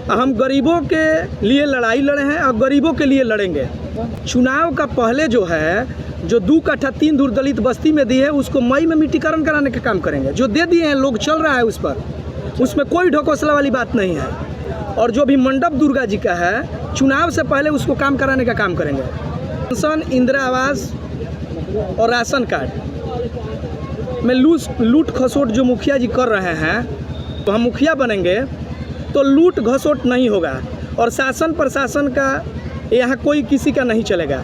हम गरीबों के लिए लड़ाई लड़े हैं और गरीबों के लिए लड़ेंगे। चुनाव का पहले जो है, जो 2 कट्ठा 3 धुर दलित बस्ती में दी है, उसको मई में मिट्टीकरण कराने का काम करेंगे। जो दे दिए हैं लोग, चल रहा है उस पर, उसमें कोई ढकोसला वाली बात नहीं है। और जो भी मंडप दुर्गा जी का है, चुनाव से पहले उसको काम कराने का काम करेंगे। पेंशन, इंदिरा आवास और राशन कार्ड में लूट खसोट जो मुखिया जी कर रहे हैं, तो हम मुखिया बनेंगे तो लूट घसोट नहीं होगा और शासन प्रशासन का यहाँ कोई किसी का नहीं चलेगा।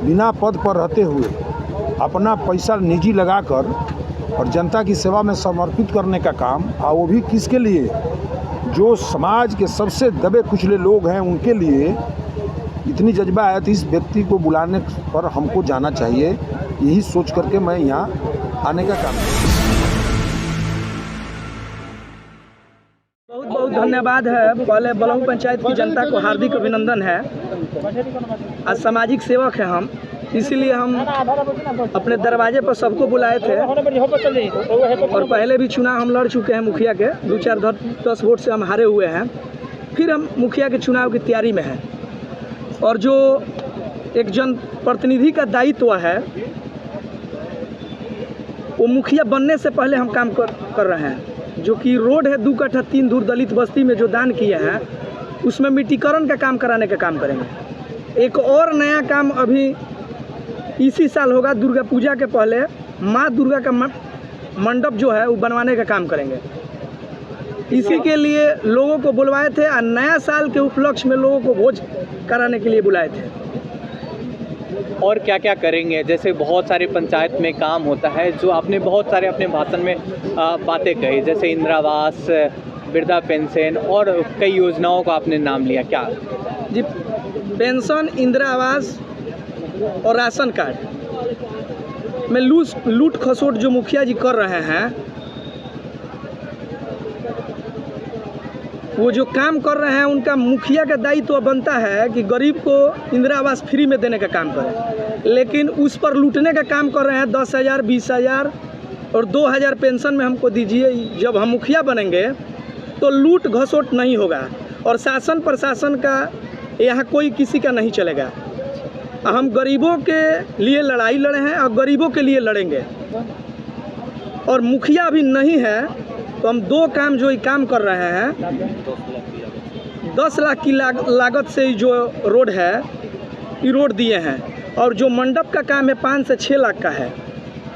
बिना पद पर रहते हुए अपना पैसा निजी लगाकर और जनता की सेवा में समर्पित करने का काम, और वो भी किसके लिए? जो समाज के सबसे दबे कुचले लोग हैं उनके लिए इतनी जज्बा है, तो इस व्यक्ति को बुलाने पर हमको जाना चाहिए। यही सोच करके मैं यहाँ आने का काम किया। बहुत बहुत धन्यवाद है। पहले बलौंग पंचायत की जनता को हार्दिक अभिनंदन है। आज सामाजिक सेवक हैं हम, इसीलिए हम अपने दरवाजे पर सबको बुलाए थे। और पहले भी चुनाव हम लड़ चुके हैं मुखिया के, 2-4-10 वोट से हम हारे हुए हैं। फिर हम मुखिया के चुनाव की तैयारी में हैं। और जो एक जनप्रतिनिधि का दायित्व है, वो मुखिया बनने से पहले हम काम कर रहे हैं। जो कि रोड है 2 कट्ठा 3 धुर दलित बस्ती में जो दान किए हैं, उसमें मिट्टीकरण का काम कराने का काम करेंगे। एक और नया काम अभी इसी साल होगा, दुर्गा पूजा के पहले माँ दुर्गा का मंडप जो है वो बनवाने का काम करेंगे। इसी के लिए लोगों को बुलवाए थे और नया साल के उपलक्ष्य में लोगों को भोज कराने के लिए बुलाए थे। और क्या क्या करेंगे? जैसे बहुत सारे पंचायत में काम होता है, जो आपने बहुत सारे अपने भाषण में बातें कही, जैसे इंदिरा आवास, वृद्धा पेंशन और कई योजनाओं का आपने नाम लिया। क्या जी? पेंशन, इंदिरा आवास और राशन कार्ड में लूट खसोट जो मुखिया जी कर रहे हैं, वो जो काम कर रहे हैं, उनका मुखिया का दायित्व तो बनता है कि गरीब को इंदिरा आवास फ्री में देने का काम करें। लेकिन उस पर लूटने का काम कर रहे हैं। 10,000, 20,000 और 2,000 पेंशन में हमको दीजिए। जब हम मुखिया बनेंगे तो लूट घसोट नहीं होगा और शासन प्रशासन का यहाँ कोई किसी का नहीं चलेगा। हम गरीबों के लिए लड़ाई लड़े हैं और गरीबों के लिए लड़ेंगे। और मुखिया अभी नहीं है तो हम 2 काम जो काम कर रहे हैं, 10 लाख की लागत से जो रोड है, ये रोड दिए हैं। और जो मंडप का काम है 5 से 6 लाख का है,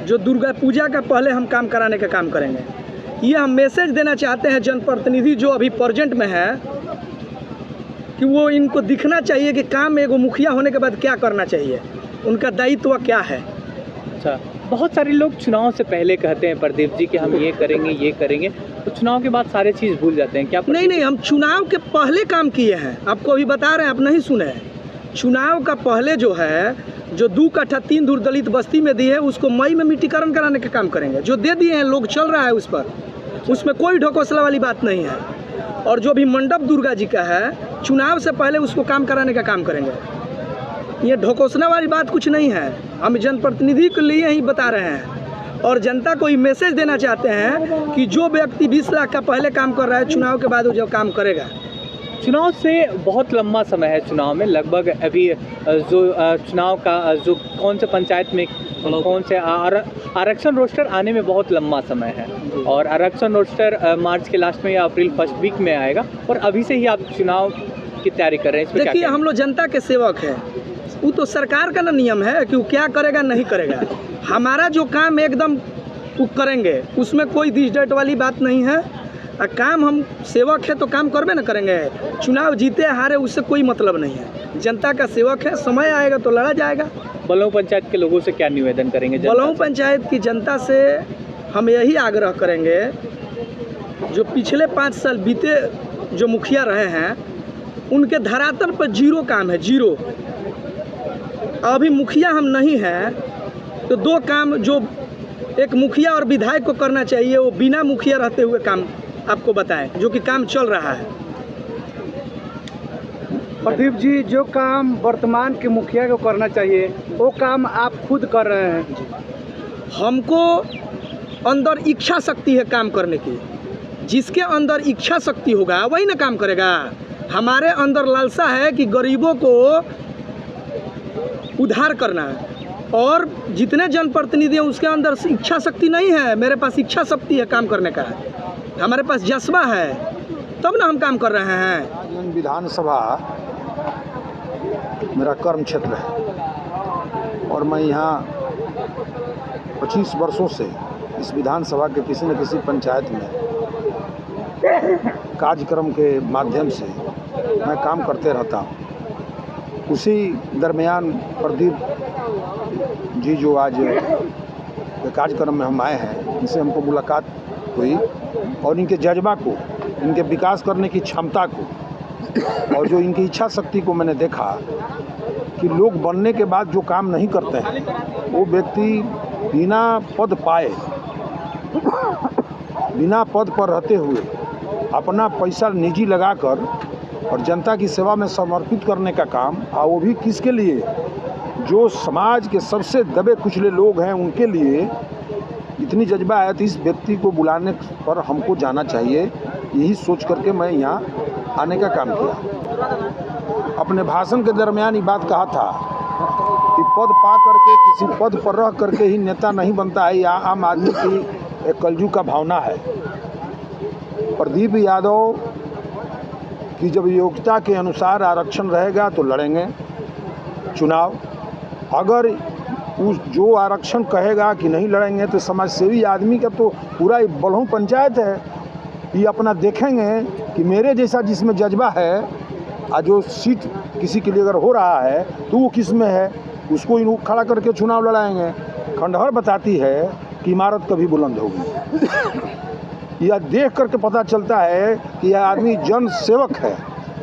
जो दुर्गा पूजा का पहले हम काम कराने का काम करेंगे। ये हम मैसेज देना चाहते हैं जनप्रतिनिधि जो अभी प्रेजेंट में है, कि वो इनको दिखना चाहिए कि काम एगो मुखिया होने के बाद क्या करना चाहिए, उनका दायित्व क्या है। अच्छा, बहुत सारे लोग चुनाव से पहले कहते हैं प्रदीप जी कि हम ये करेंगे, तो चुनाव के बाद सारे चीज़ भूल जाते हैं। क्या? नहीं, हम चुनाव के पहले काम किए हैं। आपको अभी बता रहे हैं, आप नहीं सुने हैं। चुनाव का पहले जो है, जो 2 कट्ठा 3 धुर दलित बस्ती में दी है, उसको मई में मिट्टीकरण कराने का काम करेंगे। जो दे दिए हैं लोग, चल रहा है उस पर, उसमें कोई ढकोसला वाली बात नहीं है। और जो भी मंडप दुर्गा जी का है, चुनाव से पहले उसको काम कराने का काम करेंगे। ये ढकोसला वाली बात कुछ नहीं है। हम जनप्रतिनिधि के लिए ही बता रहे हैं और जनता को ये मैसेज देना चाहते हैं कि जो व्यक्ति 20 लाख का पहले काम कर रहा है, चुनाव के बाद वो जो काम करेगा। चुनाव से बहुत लंबा समय है। चुनाव में लगभग अभी जो चुनाव का जो कौन से पंचायत में कौन से आरक्षण रोस्टर आने में बहुत लंबा समय है। और आरक्षण रोस्टर मार्च के लास्ट में या अप्रैल फर्स्ट वीक में आएगा। और अभी से ही आप चुनाव की तैयारी कर रहे हैं। देखिए, हम लोग जनता के सेवक हैं। वो तो सरकार का ना नियम है कि वो क्या करेगा नहीं करेगा। हमारा जो काम एकदम वो करेंगे, उसमें कोई दिस डेट वाली बात नहीं है। काम हम सेवक है तो काम करबे ना करेंगे। चुनाव जीते हारे उससे कोई मतलब नहीं है। जनता का सेवक है, समय आएगा तो लड़ा जाएगा। बलौंग पंचायत के लोगों से क्या निवेदन करेंगे? बलौंग पंचायत की जनता से हम यही आग्रह करेंगे, जो पिछले 5 साल बीते जो मुखिया रहे हैं, उनके धरातल पर 0 काम है, 0। अभी मुखिया हम नहीं हैं तो 2 काम जो एक मुखिया और विधायक को करना चाहिए, वो बिना मुखिया रहते हुए काम आपको बताएं, जो कि काम चल रहा है। प्रदीप जी, जो काम वर्तमान के मुखिया को करना चाहिए वो काम आप खुद कर रहे हैं। हमको अंदर इच्छा शक्ति है काम करने की। जिसके अंदर इच्छा शक्ति होगा वही ना काम करेगा। हमारे अंदर लालसा है कि गरीबों को उद्धार करना है, और जितने जनप्रतिनिधि हैं उसके अंदर इच्छा शक्ति नहीं है। मेरे पास इच्छा शक्ति है काम करने का, हमारे पास जज्बा है, तब ना हम काम कर रहे हैं। विधानसभा मेरा कर्म क्षेत्र है और मैं यहाँ 25 वर्षों से इस विधानसभा के किसी न किसी पंचायत में कार्यक्रम के माध्यम से मैं काम करते रहता हूँ। उसी दरमियान प्रदीप जी जो आज कार्यक्रम में हम आए हैं, इनसे हमको मुलाकात हुई और इनके जज्बा को, इनके विकास करने की क्षमता को और जो इनकी इच्छा शक्ति को मैंने देखा कि लोग बनने के बाद जो काम नहीं करते हैं वो व्यक्ति बिना पद पाए, बिना पद पर रहते हुए अपना पैसा निजी लगाकर और जनता की सेवा में समर्पित करने का काम, और वो भी किसके लिए, जो समाज के सबसे दबे कुचले लोग हैं उनके लिए इतनी जज्बा है। तो इस व्यक्ति को बुलाने पर हमको जाना चाहिए, यही सोच करके मैं यहाँ आने का काम किया। अपने भाषण के दरमियान ये बात कहा था कि पद पा करके किसी पद पर रह करके ही नेता नहीं बनता है, या आम आदमी की एक कलयुग का भावना है। प्रदीप यादव की जब योग्यता के अनुसार आरक्षण रहेगा तो लड़ेंगे चुनाव। अगर उस जो आरक्षण कहेगा कि नहीं लड़ेंगे तो समाजसेवी आदमी का तो पूरा बलहू पंचायत है, ये अपना देखेंगे कि मेरे जैसा जिसमें जज्बा है और जो सीट किसी के लिए अगर हो रहा है तो वो किस में है, उसको इन खड़ा करके चुनाव लड़ाएंगे। खंडहर बताती है कि इमारत कभी बुलंद होगी। यह देख करके पता चलता है कि यह आदमी जन सेवक है,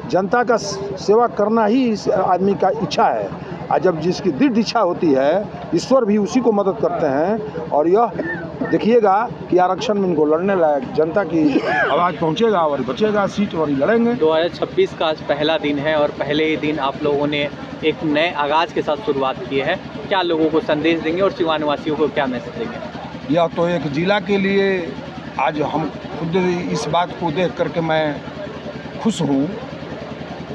जनता का सेवा करना ही इस आदमी का इच्छा है। और जब जिसकी दृढ़ इच्छा होती है ईश्वर भी उसी को मदद करते हैं। और यह देखिएगा कि आरक्षण में इनको लड़ने लायक जनता की आवाज़ पहुंचेगा और बचेगा सीट और लड़ेंगे। 2026 का आज पहला दिन है और पहले ही दिन आप लोगों ने एक नए आगाज़ के साथ शुरुआत की है। क्या लोगों को संदेश देंगे और सिवान वासियों को क्या मैसेज देंगे? यह तो एक जिला के लिए आज हम खुद इस बात को देख करके मैं खुश हूँ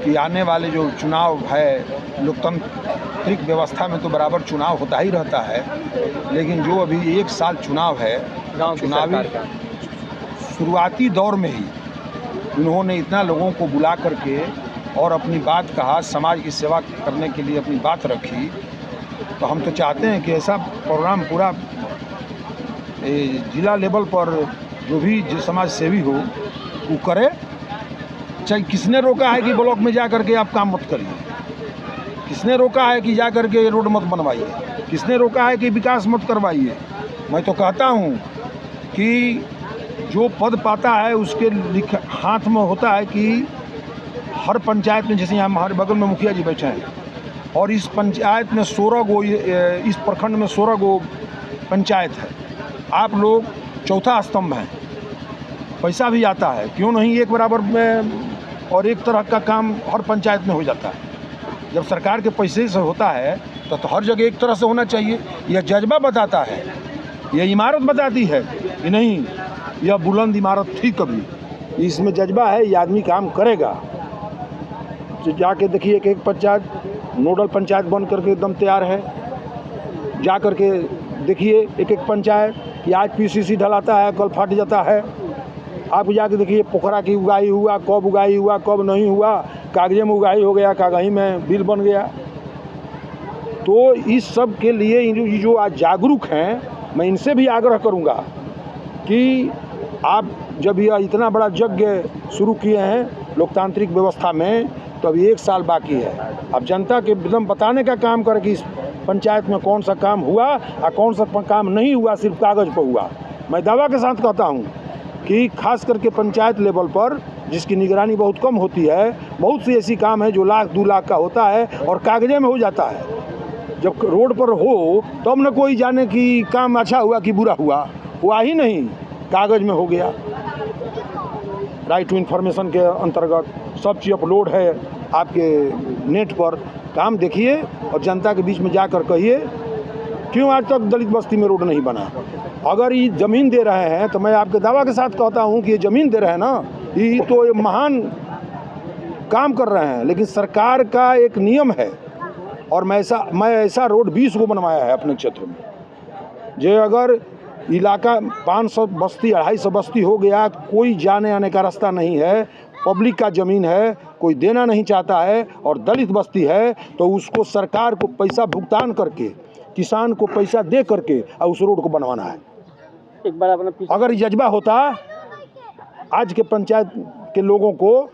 कि आने वाले जो चुनाव है, लोकतांत्रिक व्यवस्था में तो बराबर चुनाव होता ही रहता है, लेकिन जो अभी एक साल चुनाव है, चुनावी शुरुआती दौर में ही उन्होंने इतना लोगों को बुला करके और अपनी बात कहा, समाज की सेवा करने के लिए अपनी बात रखी। तो हम तो चाहते हैं कि ऐसा प्रोग्राम पूरा जिला लेवल पर जो भी समाज सेवी हो वो करे। चाहे किसने रोका है कि ब्लॉक में जा करके आप काम मत करिए, किसने रोका है कि जा करके रोड मत बनवाइए, किसने रोका है कि विकास मत करवाइए। मैं तो कहता हूँ कि जो पद पाता है उसके हाथ में होता है कि हर पंचायत में, जैसे यहाँ हमारे बगल में मुखिया जी बैठे हैं और इस पंचायत में 16 गो, इस प्रखंड में 16 गो पंचायत है, आप लोग चौथा स्तंभ हैं, पैसा भी आता है, क्यों नहीं एक बराबर में और एक तरह का काम हर पंचायत में हो जाता है। जब सरकार के पैसे से होता है तो हर जगह एक तरह से होना चाहिए। यह जज्बा बताता है, यह इमारत बताती है कि नहीं यह बुलंद इमारत थी कभी, इसमें जज्बा है, ये आदमी काम करेगा। तो जाके देखिए एक एक पंचायत नोडल पंचायत बन करके एकदम तैयार है। जा करके देखिए एक एक पंचायत कि आज पीसीसी ढलाता है, कल फट जाता है। आप जाके देखिए पोखरा की उगाई हुआ, कब उगाई हुआ, कब नहीं हुआ, कागजे में उगाई हो गया, कागही में बिल बन गया। तो इस सब के लिए जो आज जागरूक हैं, मैं इनसे भी आग्रह करूंगा कि आप जब यह इतना बड़ा यज्ञ शुरू किए हैं लोकतांत्रिक व्यवस्था में, तो अभी 1 साल बाकी है। अब जनता के एकदम बताने का काम करें कि इस पंचायत में कौन सा काम हुआ और कौन सा काम नहीं हुआ, सिर्फ कागज़ पर हुआ। मैं दावा के साथ कहता हूँ कि खास करके पंचायत लेवल पर जिसकी निगरानी बहुत कम होती है, बहुत सी ऐसी काम है जो 1 लाख 2 लाख का होता है और कागजे में हो जाता है। जब रोड पर हो तब न कोई जाने कि काम अच्छा हुआ कि बुरा हुआ ही नहीं, कागज़ में हो गया। राइट टू इन्फॉर्मेशन के अंतर्गत सब चीज़ अपलोड है आपके नेट पर। काम देखिए और जनता के बीच में जाकर कहिए क्यों आज तक दलित बस्ती में रोड नहीं बना? अगर ये ज़मीन दे रहे हैं तो मैं आपके दावा के साथ कहता हूँ कि ये ज़मीन दे रहे हैं ना, ये तो ये महान काम कर रहे हैं। लेकिन सरकार का एक नियम है, और मैं ऐसा रोड 20 को बनवाया है अपने क्षेत्र में। जो अगर इलाका 500 बस्ती 250 बस्ती हो गया, कोई जाने आने का रास्ता नहीं है, पब्लिक का ज़मीन है, कोई देना नहीं चाहता है और दलित बस्ती है, तो उसको सरकार को पैसा भुगतान करके, किसान को पैसा दे करके और उस रोड को बनवाना है। एक बार अपना अगर जज्बा होता आज के पंचायत के लोगों को,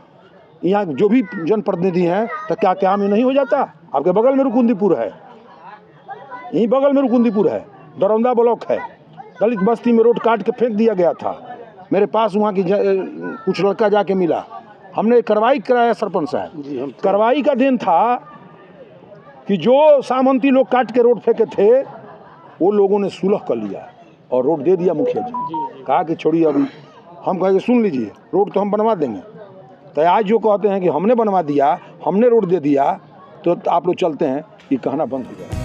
यहाँ जो भी जनप्रतिनिधि हैं, तो क्या काम ही नहीं हो जाता? आपके बगल में रुकुंदीपुर है, यहीं बगल में रुकुंदीपुर है, दरौंदा ब्लॉक है, दलित बस्ती में रोड काट के फेंक दिया गया था। मेरे पास वहाँ की कुछ लड़का जाके मिला, हमने कार्रवाई कराया सरपंच साहब। कार्रवाई का दिन था कि जो सामंती लोग काट के रोड फेंके थे, वो लोगों ने सुलह कर लिया और रोड दे दिया मुखिया जी। कहा कि छोड़िए, अभी हम कहेंगे सुन लीजिए, रोड तो हम बनवा देंगे। तो आज जो कहते हैं कि हमने बनवा दिया, हमने रोड दे दिया, तो आप लोग चलते हैं, ये कहना बंद हो जाए।